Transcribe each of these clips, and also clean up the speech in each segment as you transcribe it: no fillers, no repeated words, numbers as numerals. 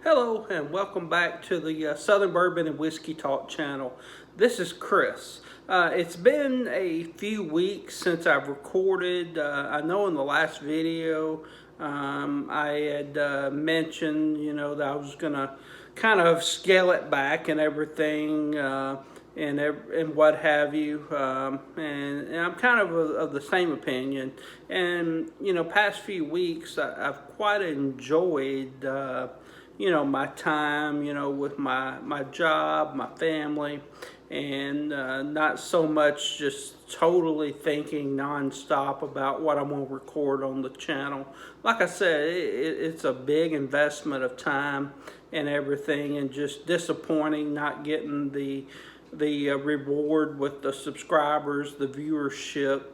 Hello and welcome back to the Southern Bourbon and Whiskey Talk channel. This is Chris. It's been a few weeks since I've recorded. I know in the last video I had mentioned, that I was going to kind of scale it back and everything and what have you. And I'm kind of the same opinion. And, past few weeks I've quite enjoyed my time, with my job, my family, and not so much just totally thinking nonstop about what I'm going to record on the channel. Like I said, it's a big investment of time and everything, and just disappointing not getting the reward with the subscribers, the viewership,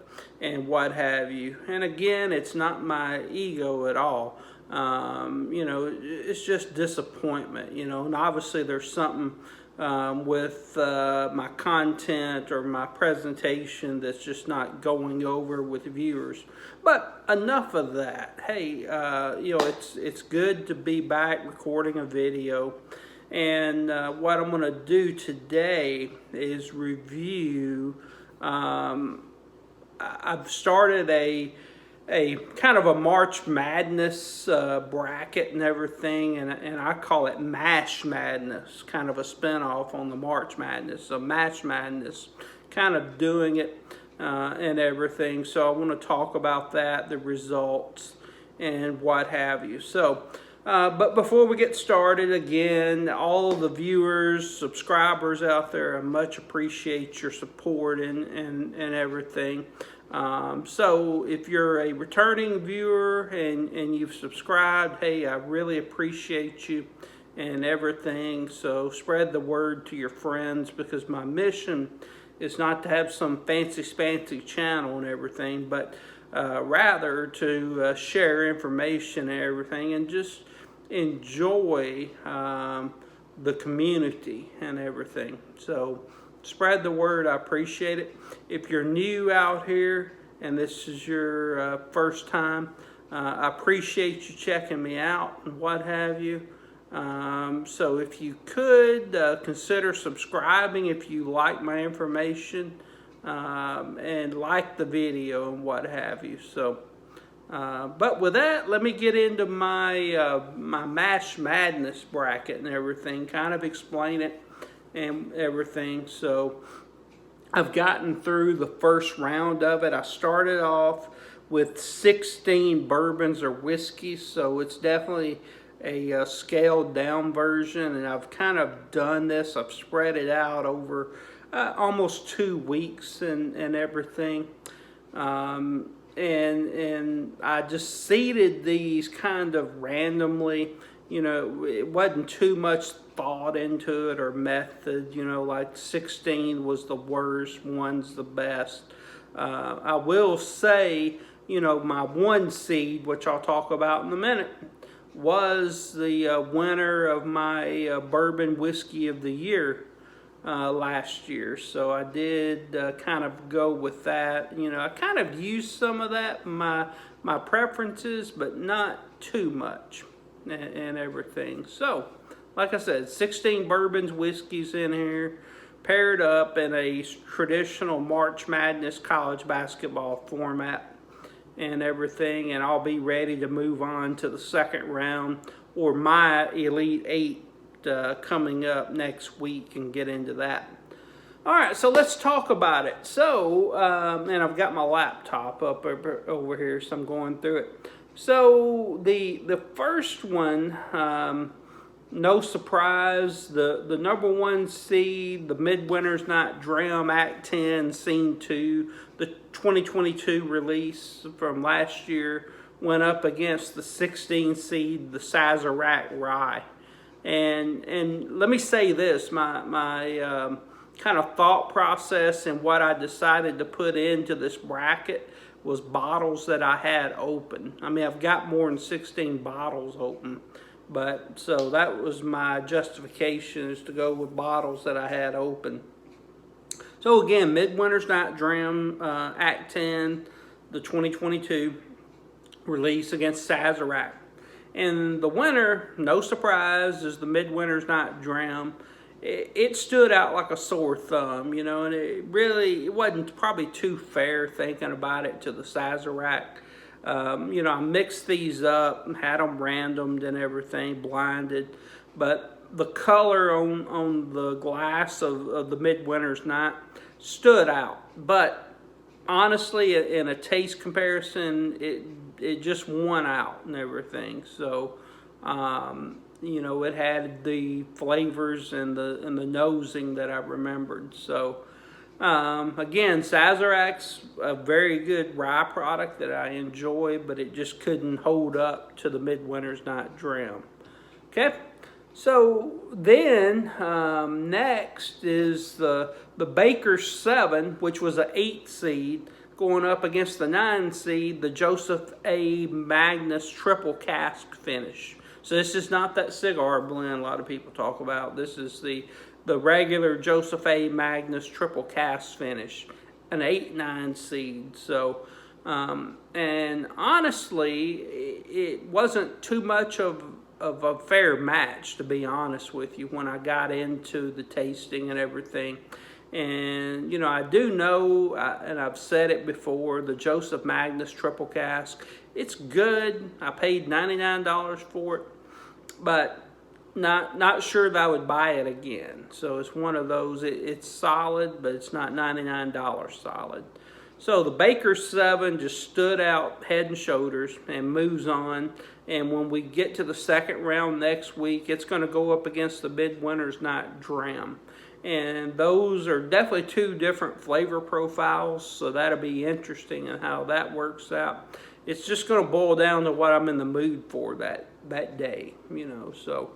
and what have you. And again, it's not my ego at all. It's just disappointment, and obviously there's something with my content or my presentation that's just not going over with viewers. But enough of that. Hey, it's good to be back recording a video. And what I'm going to do today is review, I've started a kind of a March Madness bracket and everything, and I call it Mash Madness, kind of a spinoff on the March Madness. So Mash Madness, kind of doing it and everything. So I want to talk about that, the results, and what have you. So, but before we get started, again, all the viewers, subscribers out there, I much appreciate your support and everything. So if you're a returning viewer and you've subscribed, hey, I really appreciate you and everything. So spread the word to your friends, because my mission is not to have some fancy channel and everything, but rather to share information and everything, and just enjoy the community and everything. So spread the word. I appreciate it. If you're new out here and this is your first time, I appreciate you checking me out and what have you. So if you could consider subscribing if you like my information and like the video and what have you. So but with that, let me get into my my Mash Madness bracket and everything, kind of explain it and everything. So I've gotten through the first round of it. I started off with 16 bourbons or whiskeys, so it's definitely a scaled down version, and I've kind of done this. I've spread it out over almost 2 weeks and everything. And I just seeded these kind of randomly. It wasn't too much thought into it or method. Like 16 was the worst, one's the best. I will say, my one seed, which I'll talk about in a minute, was the winner of my Bourbon Whiskey of the Year last year. So I did kind of go with that. I kind of used some of that in my preferences, but not too much and everything. So like I said, 16 bourbons, whiskeys in here, paired up in a traditional March Madness college basketball format and everything, and I'll be ready to move on to the second round or my Elite Eight coming up next week and get into that. All right, so let's talk about it. So, and I've got my laptop up over here, so I'm going through it. So the first one, no surprise, the number one seed, the Midwinter's Night Dram Act 10 Scene 2, the 2022 release from last year, went up against the 16 seed, the Sazerac Rye. And let me say this, my kind of thought process and what I decided to put into this bracket was bottles that I had open. I mean, I've got more than 16 bottles open, but so that was my justification, is to go with bottles that I had open. So again, Midwinter's Night Dram Act 10, the 2022 release against Sazerac. And the winner, no surprise, is the Midwinter's Night Dram. It stood out like a sore thumb, you know, and it wasn't probably too fair thinking about it to the Sazerac. You know, I mixed these up and had them randomed and everything, blinded, but the color on the glass of the Midwinter's Night stood out. But honestly, in a taste comparison, it just won out and everything. So, you know, it had the flavors and the nosing that I remembered. So, again, Sazerac's a very good rye product that I enjoy, but it just couldn't hold up to the Midwinter's Night Dram. Okay. So then next is the Baker's 7, which was an 8 seed, going up against the 9 seed, the Joseph A. Magnus Triple Cask Finish. So this is not that cigar blend a lot of people talk about. This is the regular Joseph A. Magnus Triple Cask Finish, an 8-9 seed. So, and honestly, it wasn't too much of a fair match, to be honest with you, when I got into the tasting and everything. And, you know, I do know, and I've said it before, the Joseph Magnus Triple Cask, it's good. I paid $99 for it, but not sure that I would buy it again. So it's one of those, it's solid, but it's not $99 solid. So the Baker's 7 just stood out head and shoulders and moves on. And when we get to the second round next week, it's going to go up against the Midwinter's Night Dram. And those are definitely two different flavor profiles, so that'll be interesting in how that works out. It's just going to boil down to what I'm in the mood for that day, you know. So,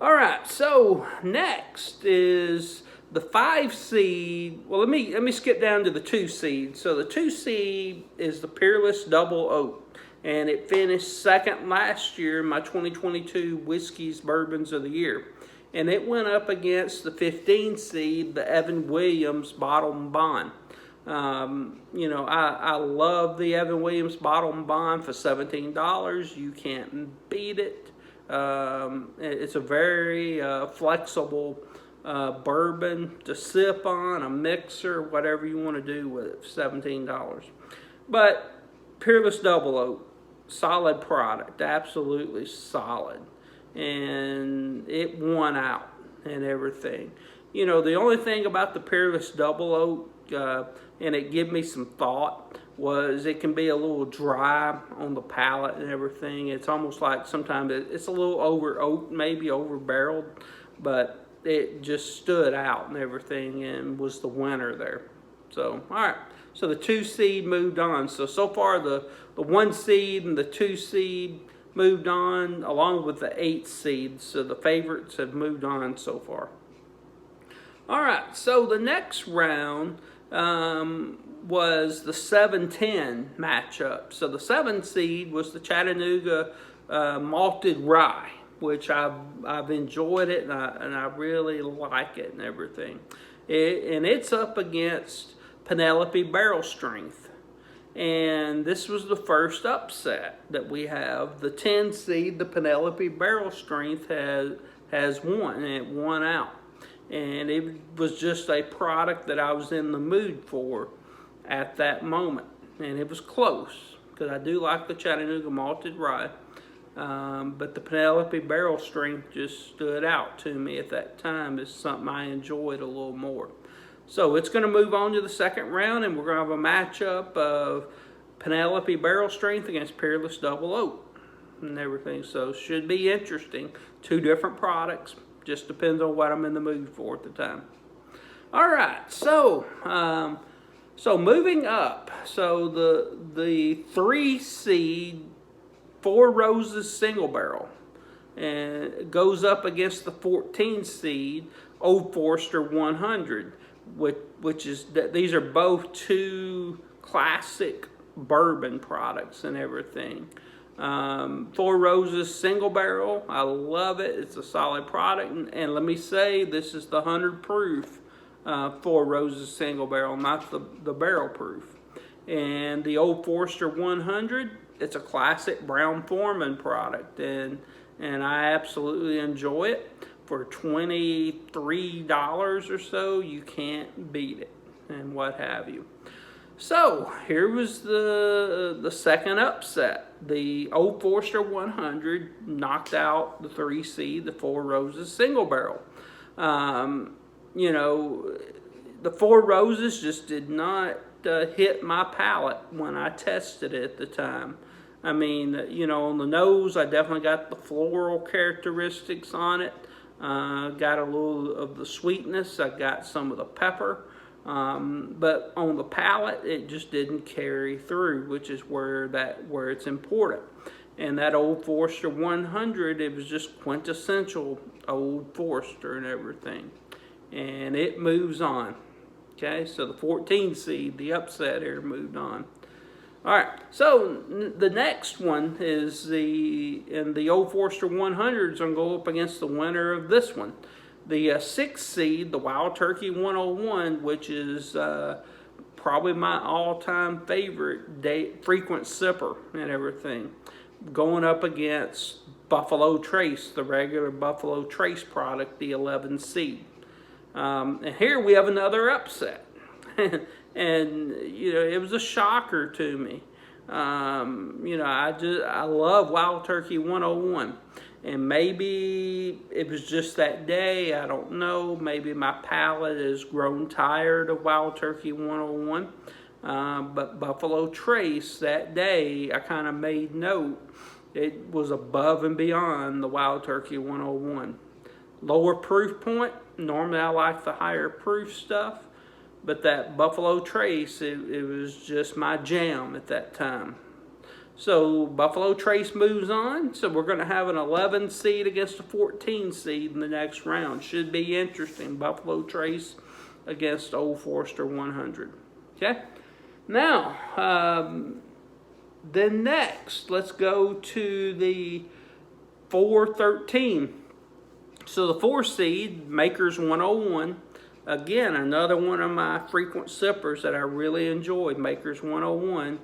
all right, so next is the 5 seed. Well, let me skip down to the 2 seed. So the 2 seed is the Peerless Double Oak, and it finished second last year in my 2022 Whiskeys Bourbons of the Year. And it went up against the 15 seed, the Evan Williams Bottle and Bond. You know, I love the Evan Williams Bottle and Bond for $17. You can't beat it. It's a very flexible bourbon to sip on, a mixer, whatever you want to do with it, $17. But Peerless Double Oak, solid product, absolutely solid. And it won out and everything. You know, the only thing about the Peerless Double Oak, and it gave me some thought, was it can be a little dry on the palate and everything. It's almost like sometimes it's a little over oaked, maybe over barreled, but it just stood out and everything and was the winner there. So, all right. So the 2 seed moved on. So far the 1 seed and the 2 seed moved on, along with the 8 seeds. So the favorites have moved on so far. All right, so the next round was the 7-10 matchup. So the 7 seed was the Chattanooga Malted Rye, which I've enjoyed it, and I really like it and everything. And it's up against Penelope Barrel Strength. And this was the first upset that we have. The 10 seed, the Penelope Barrel Strength, has won, and it won out. And it was just a product that I was in the mood for at that moment. And it was close, because I do like the Chattanooga Malted Rye. But the Penelope Barrel Strength just stood out to me at that time as something I enjoyed a little more. So it's going to move on to the second round, and we're going to have a matchup of Penelope Barrel Strength against Peerless Double Oak and everything. So it should be interesting. 2 different products. Just depends on what I'm in the mood for at the time. All right, so moving up. So the 3 seed, 4 Roses Single Barrel, and it goes up against the 14 seed, Old Forester 100. Which is that these are both 2 classic bourbon products and everything. 4 Roses Single Barrel, I love it. It's a solid product, and let me say, this is the 100 proof 4 Roses Single Barrel, not the barrel proof. And the Old Forester 100 It's a classic Brown-Forman product, and I absolutely enjoy it. For $23 or so, you can't beat it, and what have you. So here was the second upset. The Old Forester 100 knocked out the 3 seed, the Four Roses single barrel. You know, the Four Roses just did not hit my palate when I tested it at the time. I mean, you know, on the nose, I definitely got the floral characteristics on it. Got a little of the sweetness. I got some of the pepper. But on the palate, it just didn't carry through, which is where it's important. And that Old Forester 100, it was just quintessential Old Forester and everything. And it moves on. Okay, so the 14 seed, the upset here, moved on. All right, so the next one is the Old Forester 100s going to go up against the winner of this one. The 6 seed, the Wild Turkey 101, which is probably my all-time favorite frequent sipper and everything, going up against Buffalo Trace, the regular Buffalo Trace product, the 11 seed. And here we have another upset. And, you know, it was a shocker to me. You know, I love Wild Turkey 101. And maybe it was just that day, I don't know. Maybe my palate has grown tired of Wild Turkey 101. But Buffalo Trace, that day, I kind of made note. It was above and beyond the Wild Turkey 101. Lower proof point. Normally I like the higher proof stuff. But that Buffalo Trace, it was just my jam at that time. So Buffalo Trace moves on. So we're going to have an 11 seed against a 14 seed in the next round. Should be interesting. Buffalo Trace against Old Forester 100. Okay? Now, then next, let's go to the 413. So the 4 seed, Makers 101. Again, another one of my frequent sippers that I really enjoy, Makers 101,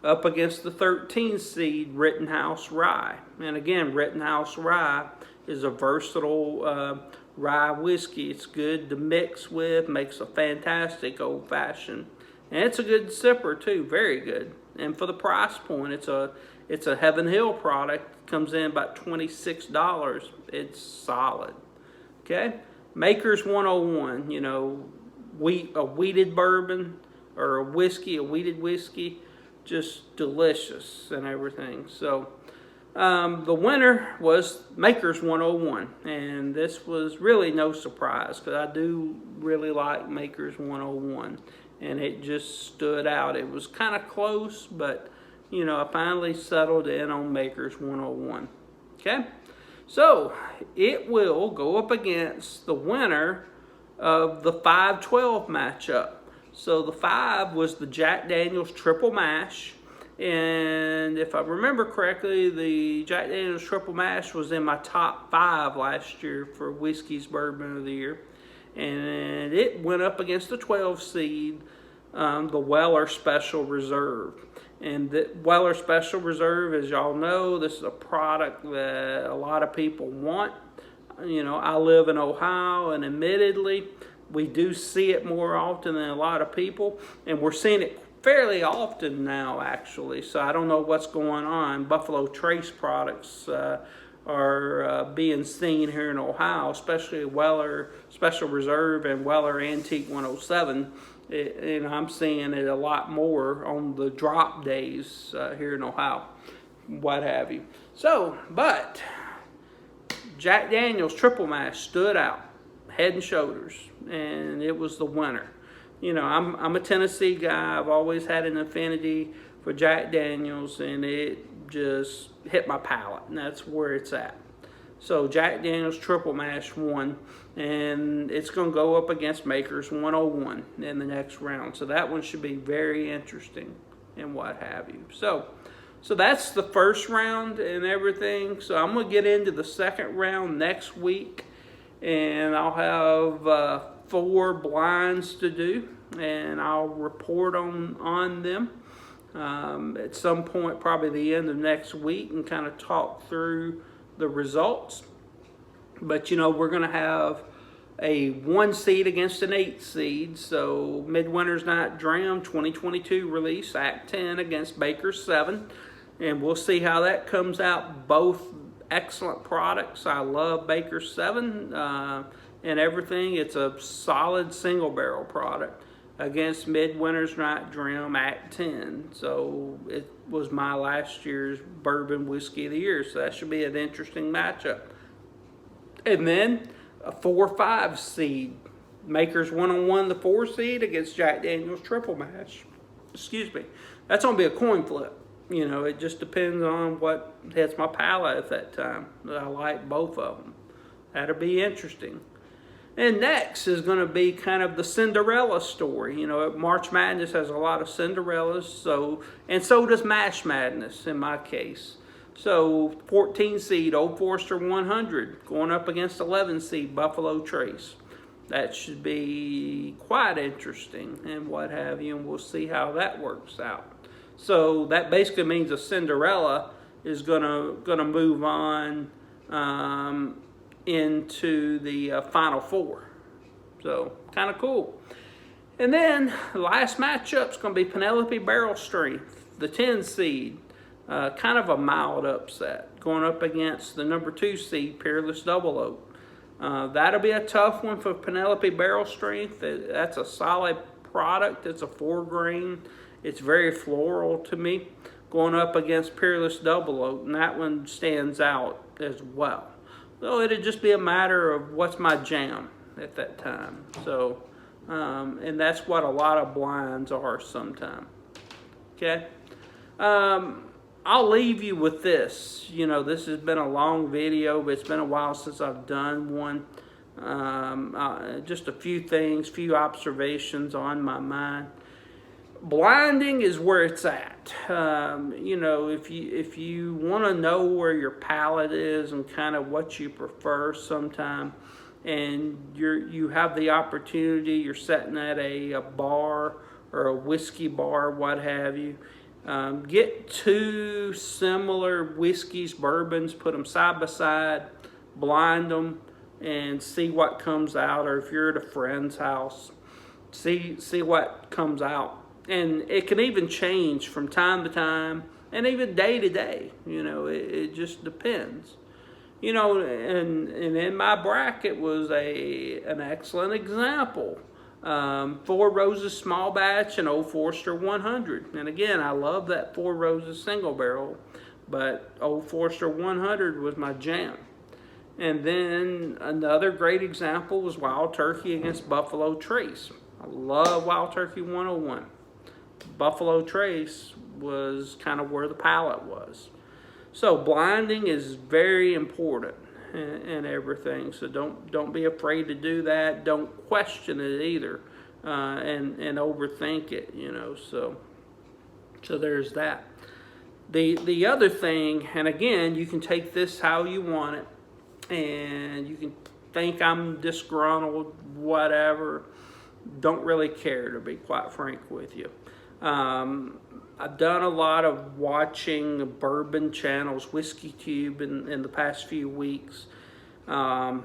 up against the 13 seed, Rittenhouse Rye. And again, Rittenhouse Rye is a versatile rye whiskey. It's good to mix with, makes a fantastic old-fashioned. And it's a good sipper too, very good. And for the price point, it's a Heaven Hill product. Comes in about $26. It's solid. Okay? Makers 101, you know, a wheated bourbon or a wheated whiskey, just delicious and everything. So the winner was Makers 101, and this was really no surprise because I do really like Makers 101, and it just stood out. It was kind of close, but you know, I finally settled in on Makers 101. Okay? So, it will go up against the winner of the 5-12 matchup. So, the 5 was the Jack Daniel's Triple Mash. And if I remember correctly, the Jack Daniel's Triple Mash was in my top 5 last year for Whiskey's Bourbon of the Year. And it went up against the 12 seed, the Weller Special Reserve. And the Weller Special Reserve, as y'all know, this is a product that a lot of people want. You know, I live in Ohio, and admittedly, we do see it more often than a lot of people. And we're seeing it fairly often now, actually. So I don't know what's going on. Buffalo Trace products are being seen here in Ohio, especially Weller Special Reserve and Weller Antique 107. And I'm seeing it a lot more on the drop days here in Ohio, what have you. So, but Jack Daniel's Triple Mash stood out, head and shoulders, and it was the winner. You know, I'm a Tennessee guy. I've always had an affinity for Jack Daniel's, and it just hit my palate, and that's where it's at. So Jack Daniel's Triple Mash won, and it's going to go up against Makers 101 in the next round. So that one should be very interesting and what have you. So that's the first round and everything. So I'm going to get into the second round next week, and I'll have 4 blinds to do, and I'll report on them. at some point, probably the end of next week, and kind of talk through the results. But we're going to have a 1 seed against an 8 seed. So Midwinter's Night Dram 2022 release, Act 10 against Baker's 7. And we'll see how that comes out. Both excellent products. I love Baker's 7 and everything. It's a solid single barrel product against Midwinter's Night Dram Act 10. So it was my last year's bourbon whiskey of the year. So that should be an interesting matchup. And then a 4-5 seed. Maker's 1-on-1, the 4 seed against Jack Daniel's Triple Mash. Excuse me. That's going to be a coin flip. It just depends on what hits my palate at that time. I like both of them. That'll be interesting. And next is going to be kind of the Cinderella story. March Madness has a lot of Cinderellas, so does Mash Madness in my case. So 14 seed Old Forester 100 going up against 11 seed Buffalo Trace. That should be quite interesting and what have you, and we'll see how that works out. So that basically means a Cinderella is gonna move on into the Final Four. So kind of cool. And then the last matchup's going to be Penelope Barrel Strength, the 10 seed. Kind of a mild upset, going up against the number 2 seed, Peerless Double Oak. That'll be a tough one for Penelope Barrel Strength. That's a solid product. It's a 4-grain. It's very floral to me, going up against Peerless Double Oak, and that one stands out as well. So it'll just be a matter of what's my jam at that time. So, and that's what a lot of blinds are sometimes. Okay? I'll leave you with this. This has been a long video, but it's been a while since I've done one. Just a few things, few observations on my mind. Blinding is where it's at. If you want to know where your palate is and kind of what you prefer sometime, and you have the opportunity, you're sitting at a bar or a whiskey bar, what have you, get 2 similar whiskeys, bourbons, put them side by side, blind them, and see what comes out. Or if you're at a friend's house, see what comes out. And it can even change from time to time and even day to day. It just depends. And in my bracket was an excellent example. 4 Roses Small Batch and Old Forester 100. And again, I love that 4 Roses single barrel, but Old Forester 100 was my jam. And then another great example was Wild Turkey against Buffalo Trace. I love Wild Turkey 101. Buffalo Trace was kind of where the palate was. So blinding is very important and everything. So don't be afraid to do that. Don't question it either, and overthink it. So there's that. The other thing, and again, you can take this how you want it, and you can think I'm disgruntled, whatever. Don't really care, to be quite frank with you. I've done a lot of watching bourbon channels, Whiskey Tube, in the past few weeks. And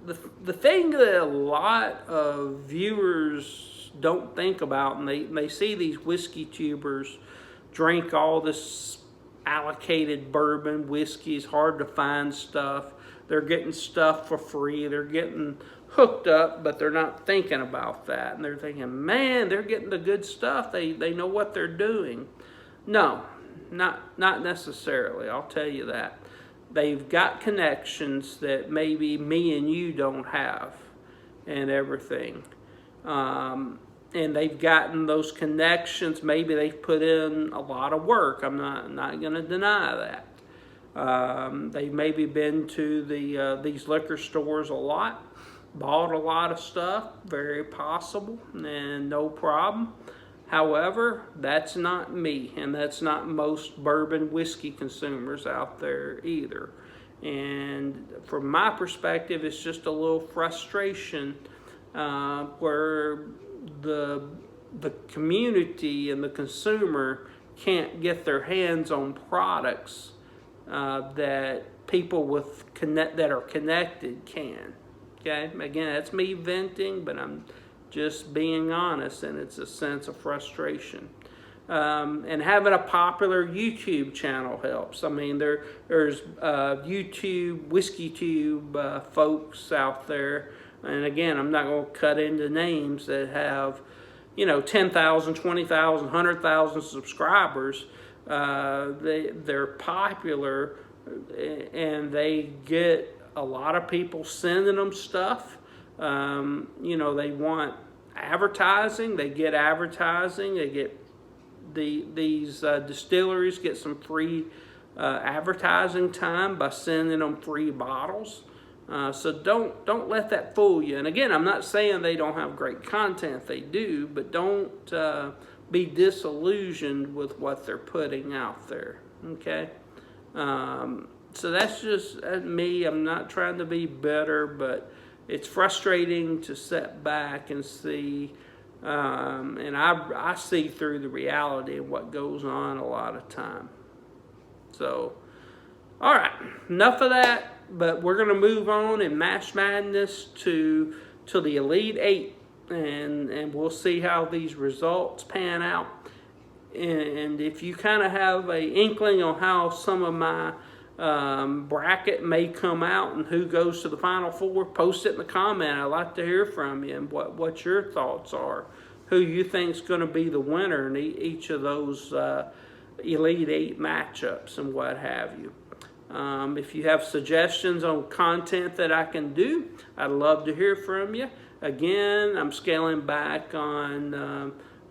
the thing that a lot of viewers don't think about, and they see these Whiskey Tubers drink all this allocated bourbon, whiskey, it's hard to find stuff. They're getting stuff for free. They're getting hooked up, but they're not thinking about that. And they're thinking, man, they're getting the good stuff. They know what they're doing. No, not necessarily. I'll tell you that. They've got connections that maybe me and you don't have and everything. And they've gotten those connections. Maybe they've put in a lot of work. I'm not going to deny that. They've maybe been to these liquor stores a lot. Bought a lot of stuff, very possible, and no problem. However, that's not me, and that's not most bourbon whiskey consumers out there either. And from my perspective, it's just a little frustration where the the community and the consumer can't get their hands on products that people that are connected can. Okay, again, that's me venting, but I'm just being honest, and it's a sense of frustration. And having a popular YouTube channel helps. I mean, there's YouTube, Whiskey Tube folks out there, and again, I'm not going to cut into names that have, 10,000, 20,000, 100,000 subscribers. They're popular, and they get a lot of people sending them stuff. They want advertising. They get advertising. They get these distilleries get some free advertising time by sending them free bottles. So don't let that fool you. And again, I'm not saying they don't have great content. They do, but don't be disillusioned with what they're putting out there. Okay. So that's just me. I'm not trying to be bitter, but it's frustrating to sit back and see. And I see through the reality of what goes on a lot of time. So, all right, enough of that. But we're going to move on in Mash Madness to the Elite Eight, and we'll see how these results pan out. And if you kind of have a inkling on how some of my bracket may come out and who goes to the Final Four, post it in the comment. I'd like to hear from you and what your thoughts are. Who you think is going to be the winner in each of those Elite Eight matchups and what have you. If you have suggestions on content that I can do, I'd love to hear from you. Again, I'm scaling back on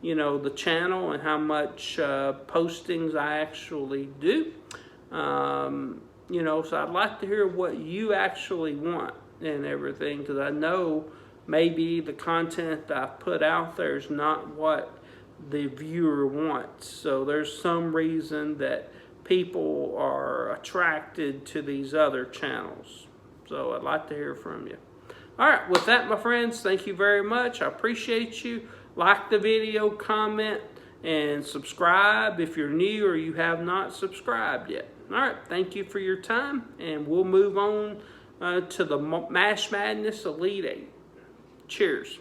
the channel and how much postings I actually do. So I'd like to hear what you actually want and everything, because I know maybe the content that I put out there is not what the viewer wants. So there's some reason that people are attracted to these other channels. So I'd like to hear from you. All right, with that, my friends, thank you very much. I appreciate you. Like the video, comment, and subscribe if you're new or you have not subscribed yet. All right, thank you for your time, and we'll move on to the Mash Madness Elite Eight. Cheers.